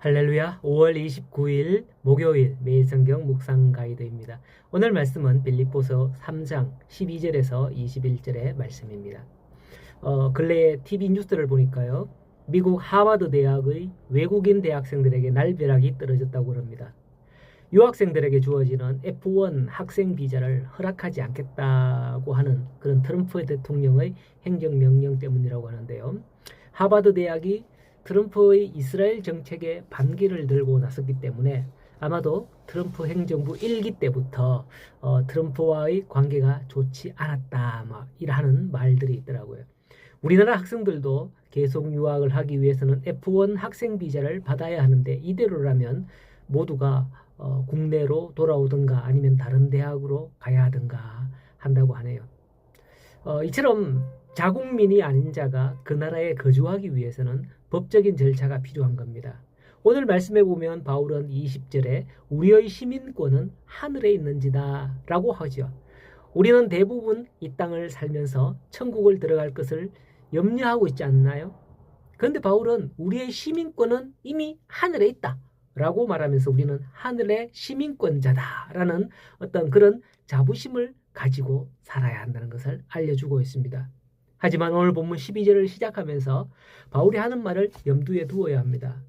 할렐루야. 5월 29일 목요일 매일 성경 묵상 가이드입니다. 오늘 말씀은 빌립보서 3장 12절에서 21절의 말씀입니다. 근래에 TV 뉴스를 보니까요. 미국 하버드 대학의 외국인 대학생들에게 날벼락이 떨어졌다고 합니다. 유학생들에게 주어지는 F1 학생 비자를 허락하지 않겠다고 하는 그런 트럼프 대통령의 행정명령 때문이라고 하는데요. 하버드 대학이 트럼프의 이스라엘 정책에 반기를 들고 나섰기 때문에 아마도 트럼프 행정부 1기 때부터 트럼프와의 관계가 좋지 않았다 이라는 말들이 있더라고요. 우리나라 학생들도 계속 유학을 하기 위해서는 F1 학생 비자를 받아야 하는데 이대로라면 모두가 국내로 돌아오든가 아니면 다른 대학으로 가야 하든가 한다고 하네요. 이처럼 자국민이 아닌 자가 그 나라에 거주하기 위해서는 법적인 절차가 필요한 겁니다. 오늘 말씀해 보면 바울은 20절에 우리의 시민권은 하늘에 있는지다 라고 하죠. 우리는 대부분 이 땅을 살면서 천국을 들어갈 것을 염려하고 있지 않나요? 그런데 바울은 우리의 시민권은 이미 하늘에 있다 라고 말하면서 우리는 하늘의 시민권자다라는 어떤 그런 자부심을 가지고 살아야 한다는 것을 알려주고 있습니다. 하지만 오늘 본문 12절을 시작하면서 바울이 하는 말을 염두에 두어야 합니다.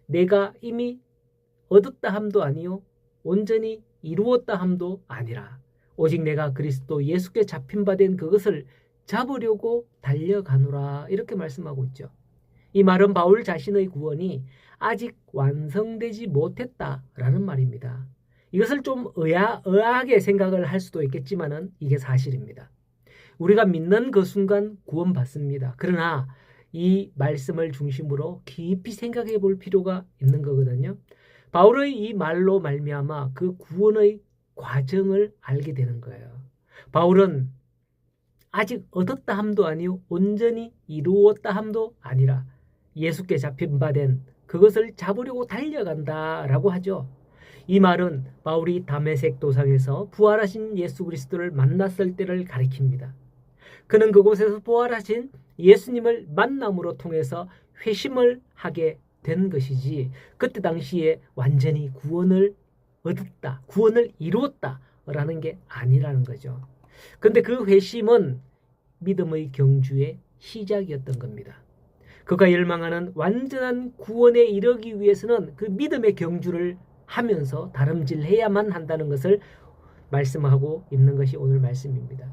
내가 이미 얻었다 함도 아니요 온전히 이루었다 함도 아니라 오직 내가 그리스도 예수께 잡힌 바 된 그것을 잡으려고 달려가노라 이렇게 말씀하고 있죠. 이 말은 바울 자신의 구원이 아직 완성되지 못했다라는 말입니다. 이것을 좀 의아하게 생각을 할 수도 있겠지만은 이게 사실입니다. 우리가 믿는 그 순간 구원받습니다. 그러나 이 말씀을 중심으로 깊이 생각해 볼 필요가 있는 거거든요. 바울의 이 말로 말미암아 그 구원의 과정을 알게 되는 거예요. 바울은 아직 얻었다 함도 아니요 온전히 이루었다 함도 아니라 예수께 잡힌 바 된 그것을 잡으려고 달려간다라고 하죠. 이 말은 바울이 다메섹 도상에서 부활하신 예수 그리스도를 만났을 때를 가리킵니다. 그는 그곳에서 부활하신 예수님을 만남으로 통해서 회심을 하게 된 것이지 그때 당시에 완전히 구원을 얻었다, 구원을 이루었다라는 게 아니라는 거죠. 그런데 그 회심은 믿음의 경주의 시작이었던 겁니다. 그가 열망하는 완전한 구원에 이르기 위해서는 그 믿음의 경주를 하면서 다름질해야만 한다는 것을 말씀하고 있는 것이 오늘 말씀입니다.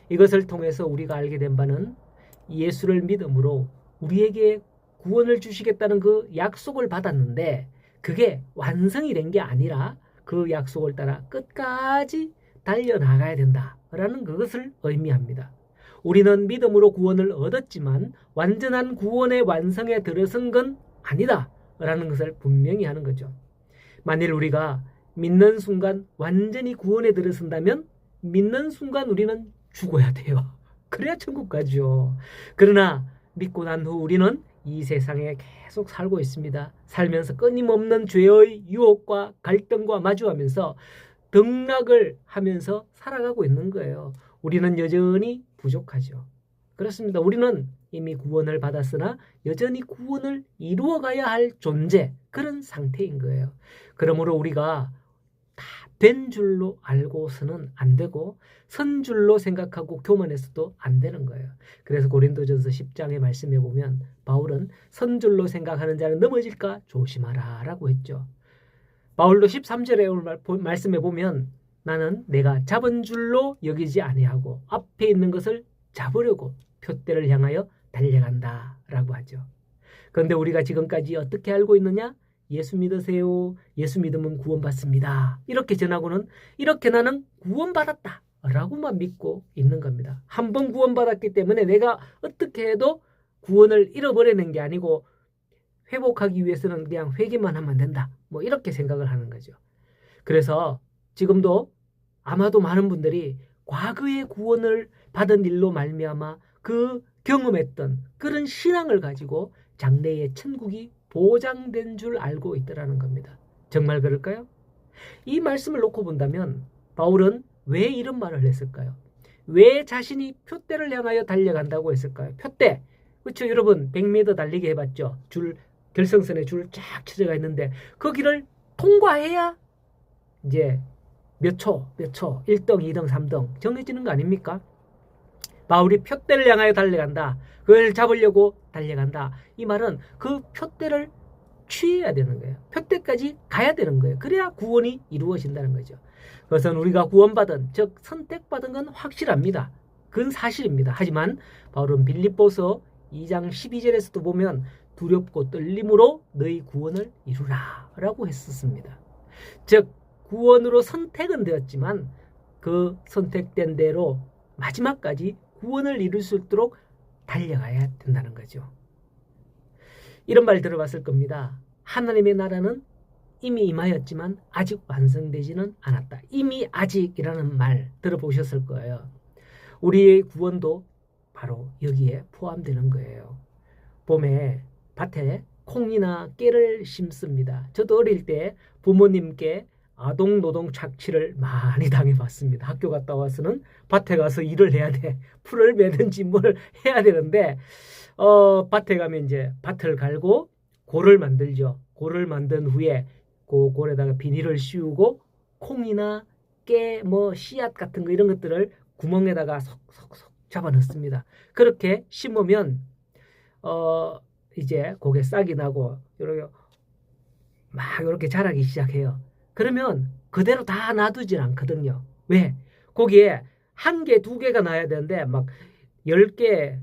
이것을 통해서 우리가 알게 된 바는 예수를 믿음으로 우리에게 구원을 주시겠다는 그 약속을 받았는데 그게 완성이 된 게 아니라 그 약속을 따라 끝까지 달려나가야 된다라는 그것을 의미합니다. 우리는 믿음으로 구원을 얻었지만 완전한 구원의 완성에 들어선 건 아니다라는 것을 분명히 하는 거죠. 만일 우리가 믿는 순간 완전히 구원에 들어선다면 믿는 순간 우리는 죽어야 돼요. 그래야 천국 가죠. 그러나 믿고 난 후 우리는 이 세상에 계속 살고 있습니다. 살면서 끊임없는 죄의 유혹과 갈등과 마주하면서 등락을 하면서 살아가고 있는 거예요. 우리는 여전히 부족하죠. 그렇습니다. 우리는 이미 구원을 받았으나 여전히 구원을 이루어가야 할 존재, 그런 상태인 거예요. 그러므로 우리가 다 된 줄로 알고서는 안 되고 선 줄로 생각하고 교만해서도 안 되는 거예요. 그래서 고린도전서 10장에 말씀해 보면 바울은 선 줄로 생각하는 자는 넘어질까 조심하라 라고 했죠. 바울도 13절에 말씀해 보면 나는 내가 잡은 줄로 여기지 아니하고 앞에 있는 것을 잡으려고 표대를 향하여 달려간다 라고 하죠. 그런데 우리가 지금까지 어떻게 알고 있느냐? 예수 믿으세요. 예수 믿으면 구원받습니다. 이렇게 전하고는 이렇게 나는 구원받았다 라고만 믿고 있는 겁니다. 한 번 구원받았기 때문에 내가 어떻게 해도 구원을 잃어버리는 게 아니고 회복하기 위해서는 그냥 회개만 하면 된다. 이렇게 생각을 하는 거죠. 그래서 지금도 아마도 많은 분들이 과거의 구원을 받은 일로 말미암아 그 경험했던 그런 신앙을 가지고 장래의 천국이 보장된 줄 알고 있더라는 겁니다. 정말 그럴까요? 이 말씀을 놓고 본다면 바울은 왜 이런 말을 했을까요? 왜 자신이 표대를 향하여 달려간다고 했을까요? 표대. 그렇죠. 여러분 100m 달리기 해봤죠. 줄 결승선에 줄 쫙 쳐져가 있는데 거기를 통과해야 이제 몇 초, 1등, 2등, 3등 정해지는 거 아닙니까? 바울이 표대를 향하여 달려간다. 그걸 잡으려고 달려간다. 이 말은 그 표대를 취해야 되는 거예요. 표대까지 가야 되는 거예요. 그래야 구원이 이루어진다는 거죠. 그것은 우리가 구원받은, 즉 선택받은 건 확실합니다. 그건 사실입니다. 하지만 바울은 빌립보서 2장 12절에서도 보면 두렵고 떨림으로 너희 구원을 이루라 라고 했었습니다. 즉 구원으로 선택은 되었지만 그 선택된 대로 마지막까지 구원을 이룰 수 있도록 달려가야 된다는 거죠. 이런 말 들어봤을 겁니다. 하나님의 나라는 이미 임하였지만 아직 완성되지는 않았다. 이미 아직이라는 말 들어보셨을 거예요. 우리의 구원도 바로 여기에 포함되는 거예요. 봄에 밭에 콩이나 깨를 심습니다. 저도 어릴 때 부모님께 아동노동 착취를 많이 당해봤습니다. 학교 갔다 와서는 밭에 가서 일을 해야 돼. 풀을 매든지 뭘 해야 되는데 밭에 가면 이제 밭을 갈고 골을 만들죠. 골을 만든 후에 그 골에다가 비닐을 씌우고 콩이나 깨, 씨앗 같은 거 이런 것들을 구멍에다가 속속속 잡아 넣습니다. 그렇게 심으면 이제 고개 싹이 나고 이렇게 자라기 시작해요. 그러면 그대로 다 놔두질 않거든요. 왜? 거기에 1개, 2개가 나야 되는데 막 10개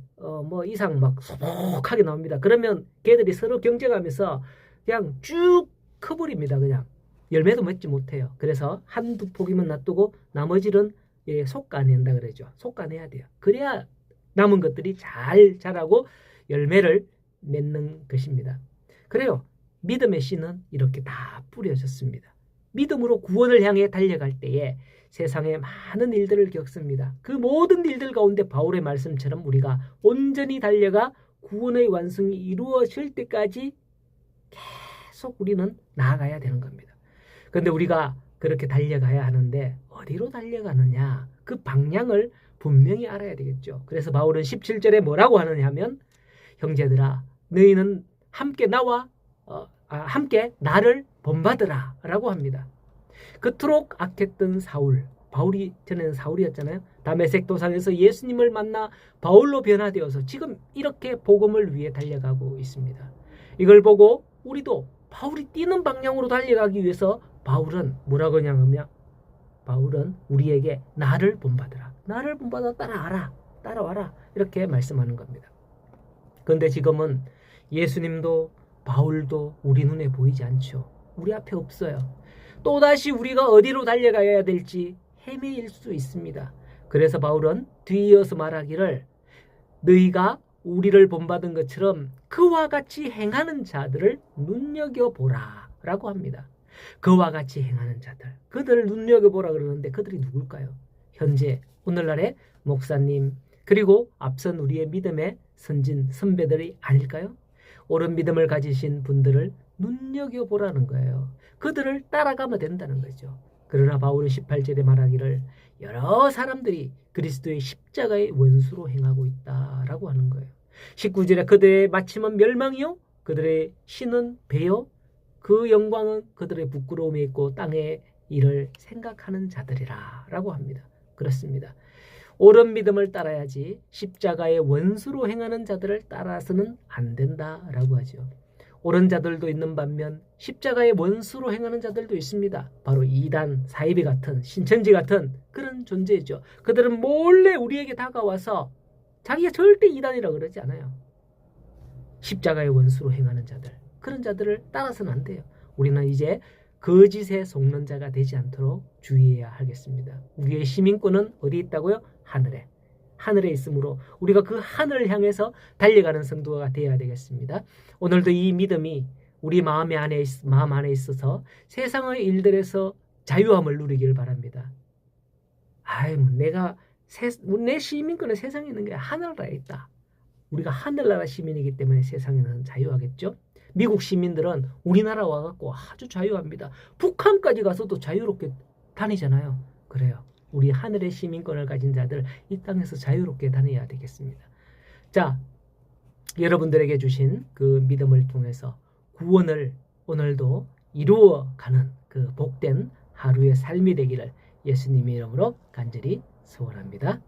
이상 막 소복하게 나옵니다. 그러면 걔들이 서로 경쟁하면서 그냥 쭉 커버립니다. 그냥 열매도 맺지 못해요. 그래서 한두 포기만 놔두고 나머지는 솎아낸다 그러죠. 솎아내야 돼요. 그래야 남은 것들이 잘 자라고 열매를 맺는 것입니다. 그래요. 믿음의 씨는 이렇게 다 뿌려졌습니다. 믿음으로 구원을 향해 달려갈 때에 세상에 많은 일들을 겪습니다. 그 모든 일들 가운데 바울의 말씀처럼 우리가 온전히 달려가 구원의 완성이 이루어질 때까지 계속 우리는 나아가야 되는 겁니다. 그런데 우리가 그렇게 달려가야 하는데 어디로 달려가느냐? 그 방향을 분명히 알아야 되겠죠. 그래서 바울은 17절에 뭐라고 하느냐 하면 형제들아 너희는 함께 함께 나를 본받으라 라고 합니다. 그토록 악했던 사울, 바울이 전에는 사울이었잖아요. 다메섹 도상에서 예수님을 만나 바울로 변화되어서 지금 이렇게 복음을 위해 달려가고 있습니다. 이걸 보고 우리도 바울이 뛰는 방향으로 달려가기 위해서 바울은 뭐라고 하냐면 바울은 우리에게 나를 본받으라. 나를 본받아 따라와라. 이렇게 말씀하는 겁니다. 그런데 지금은 예수님도 바울도 우리 눈에 보이지 않죠. 우리 앞에 없어요. 또다시 우리가 어디로 달려가야 될지 헤매일 수 있습니다. 그래서 바울은 뒤이어서 말하기를 너희가 우리를 본받은 것처럼 그와 같이 행하는 자들을 눈여겨보라 라고 합니다. 그와 같이 행하는 자들, 그들을 눈여겨보라 그러는데 그들이 누굴까요? 현재 오늘날의 목사님 그리고 앞선 우리의 믿음의 선배들이 아닐까요? 옳은 믿음을 가지신 분들을 눈여겨보라는 거예요. 그들을 따라가면 된다는 거죠. 그러나 바울은 18절에 말하기를 여러 사람들이 그리스도의 십자가의 원수로 행하고 있다라고 하는 거예요. 19절에 그들의 마침은 멸망이요 그들의 신은 배요 그 영광은 그들의 부끄러움에 있고 땅의 일을 생각하는 자들이라 라고 합니다. 그렇습니다. 옳은 믿음을 따라야지 십자가의 원수로 행하는 자들을 따라서는 안 된다라고 하죠. 옳은 자들도 있는 반면 십자가의 원수로 행하는 자들도 있습니다. 바로 이단, 사이비 같은 신천지 같은 그런 존재죠. 그들은 몰래 우리에게 다가와서 자기가 절대 이단이라고 그러지 않아요. 십자가의 원수로 행하는 자들, 그런 자들을 따라서는 안 돼요. 우리는 이제 거짓에 속는 자가 되지 않도록 주의해야 하겠습니다. 우리의 시민권은 어디 있다고요? 하늘에 있으므로 우리가 그 하늘을 향해서 달려가는 성도가 되어야 되겠습니다. 오늘도 이 믿음이 우리 마음 안에 있어서 세상의 일들에서 자유함을 누리길 바랍니다. 내 시민권은 세상에 있는 게 하늘나라에 있다. 우리가 하늘나라 시민이기 때문에 세상에는 자유하겠죠. 미국 시민들은 우리나라 와갖고 아주 자유합니다. 북한까지 가서도 자유롭게 다니잖아요. 그래요. 우리 하늘의 시민권을 가진 자들 이 땅에서 자유롭게 다녀야 되겠습니다. 자, 여러분들에게 주신 그 믿음을 통해서 구원을 오늘도 이루어가는 그 복된 하루의 삶이 되기를 예수님의 이름으로 간절히 소원합니다.